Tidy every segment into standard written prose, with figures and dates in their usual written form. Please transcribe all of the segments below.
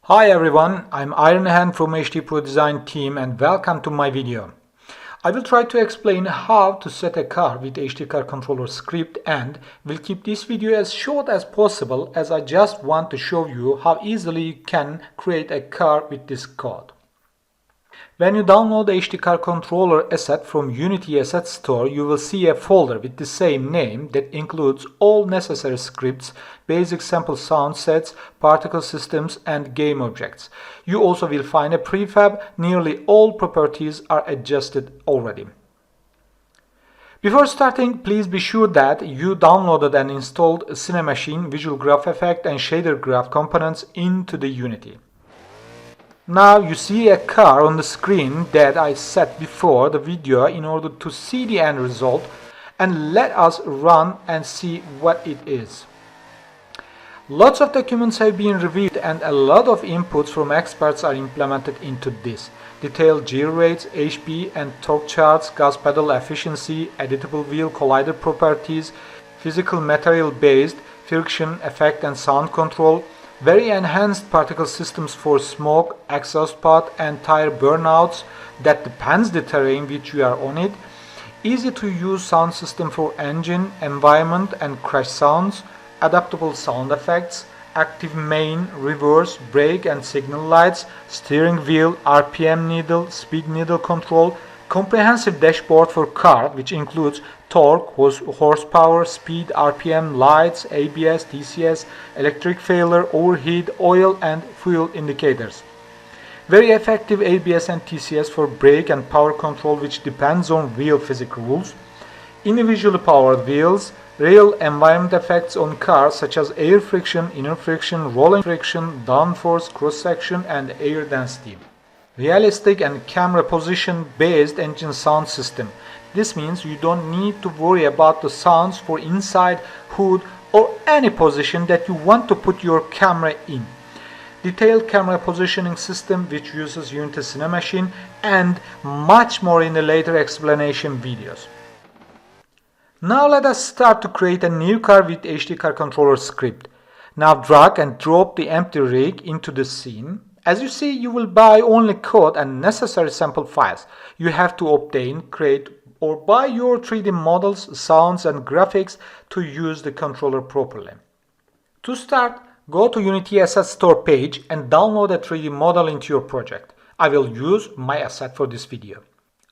Hi everyone, I'm Iron Hand from HDProDesign Team and welcome to my video. I will try to explain how to set a car with HD car controller script and will keep this video as short as possible as I just want to show you how easily you can create a car with this code. When you download the HD car controller asset from Unity Asset Store, you will see a folder with the same name that includes all necessary scripts, basic sample sound sets, particle systems, and game objects. You also will find a prefab. Nearly all properties are adjusted already. Before starting, please be sure that you downloaded and installed Cinemachine, Visual Graph Effect, and Shader Graph components into the Unity. Now you see a car on the screen that I set before the video in order to see the end result, and let us run and see what it is. Lots of documents have been reviewed and a lot of inputs from experts are implemented into this. Detailed gear rates, HP and torque charts, gas pedal efficiency, editable wheel collider properties, physical material based, friction, effect and sound control, very enhanced particle systems for smoke, exhaust pot and tire burnouts that depends the terrain which you are on it, easy to use sound system for engine, environment and crash sounds, adaptable sound effects, active main, reverse, brake and signal lights, steering wheel, RPM needle, speed needle control, comprehensive dashboard for car which includes torque, horsepower, speed, RPM, lights, ABS, TCS, electric failure, overheat, oil and fuel indicators. Very effective ABS and TCS for brake and power control which depends on wheel physics rules. Individually powered wheels, real environment effects on cars such as air friction, inner friction, rolling friction, downforce, cross-section and air density. Realistic and camera position based engine sound system. This means you don't need to worry about the sounds for inside, hood or any position that you want to put your camera in. Detailed camera positioning system which uses Unity Cinemachine and much more in the later explanation videos. Now let us start to create a new car with HD car controller script. Now drag and drop the empty rig into the scene. As you see, you will buy only code and necessary sample files. You have to obtain, create or buy your 3D models, sounds and graphics to use the controller properly. To start, go to Unity Asset Store page and download a 3D model into your project. I will use my asset for this video.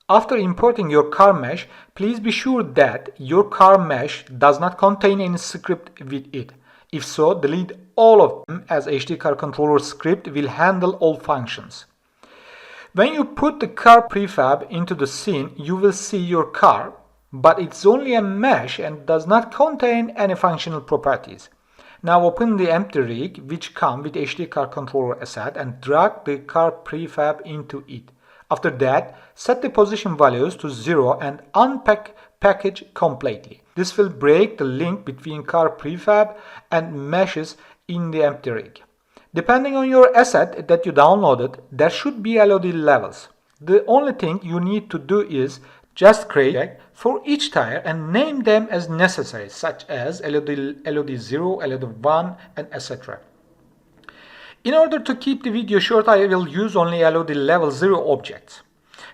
After importing your car mesh, please be sure that your car mesh does not contain any script with it. If so, delete all of them as HD car controller script will handle all functions. When you put the car prefab into the scene, you will see your car, but it's only a mesh and does not contain any functional properties. Now open the empty rig which comes with HD car controller asset and drag the car prefab into it. After that, set the position values to 0 and unpack package completely. This will break the link between car prefab and meshes in the empty rig. Depending on your asset that you downloaded, there should be LOD levels. The only thing you need to do is just create for each tire and name them as necessary, such as LOD 0, LOD 1 and etc. In order to keep the video short, I will use only LOD level 0 objects.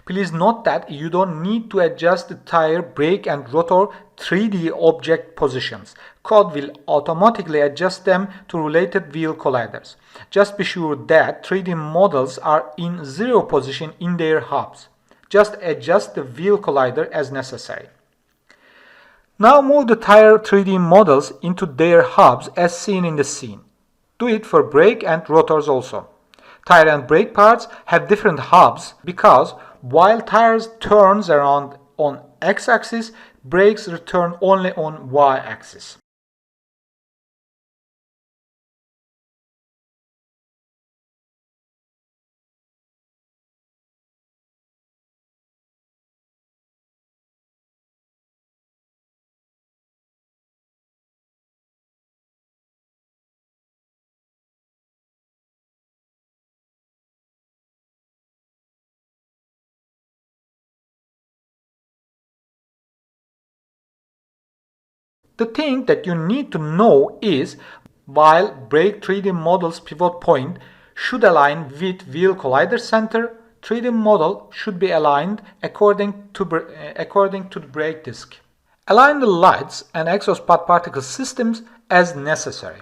Please note that you don't need to adjust the tire, brake and rotor 3D object positions. Code will automatically adjust them to related wheel colliders. Just be sure that 3D models are in 0 position in their hubs. Just adjust the wheel collider as necessary. Now move the tire 3D models into their hubs as seen in the scene. Do it for brake and rotors also. Tire and brake parts have different hubs because while tires turns around on x-axis, brakes return only on y-axis. The thing that you need to know is while brake 3D models pivot point should align with wheel collider center. 3D model should be aligned according to the brake disc. Align the lights and exhaust pod particle systems as necessary.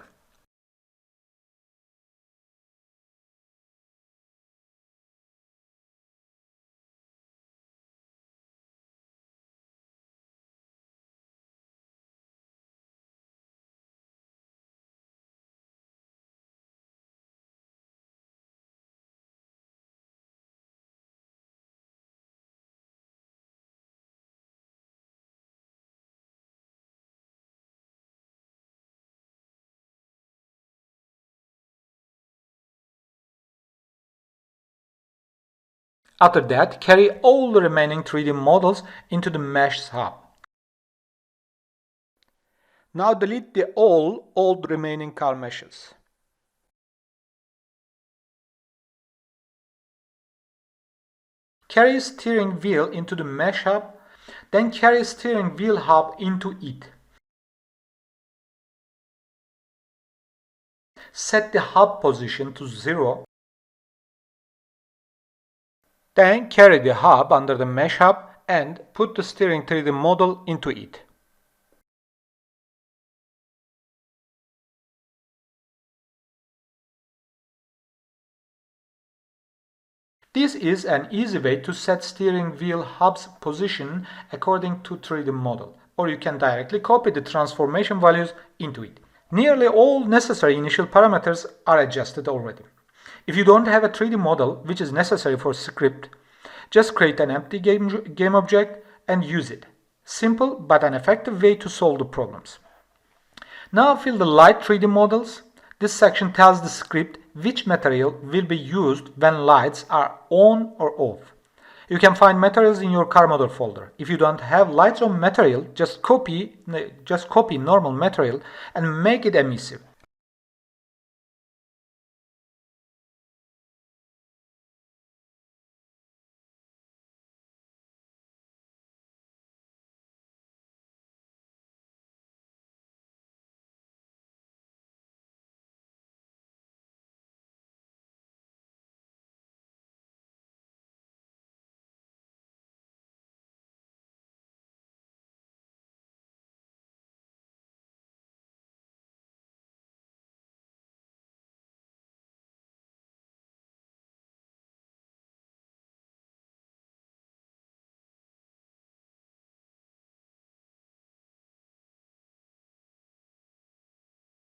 After that, carry all the remaining 3D models into the mesh hub. Now delete all old remaining car meshes. Carry steering wheel into the mesh hub, then carry steering wheel hub into it. Set the hub position to 0. Then carry the hub under the mesh hub and put the steering 3D model into it. This is an easy way to set steering wheel hub's position according to 3D model, or you can directly copy the transformation values into it. Nearly all necessary initial parameters are adjusted already. If you don't have a 3D model which is necessary for script, just create an empty game object and use it. Simple but an effective way to solve the problems. Now fill the light 3D models. This section tells the script which material will be used when lights are on or off. You can find materials in your car model folder. If you don't have lights on material, just copy normal material and make it emissive.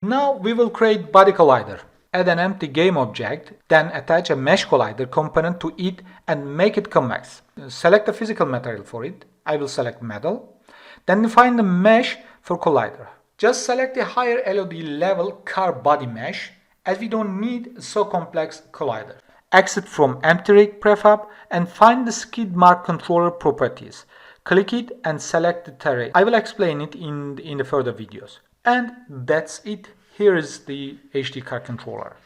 Now we will create body collider. Add an empty game object, then attach a mesh collider component to it and make it convex. Select a physical material for it. I will select metal. Then define the mesh for collider. Just select the higher LOD level car body mesh, as we don't need a so complex collider. Exit from empty rig prefab and find the skid mark controller properties. Click it and select the terrain. I will explain it in the further videos. And that's it. Here is the HD car controller.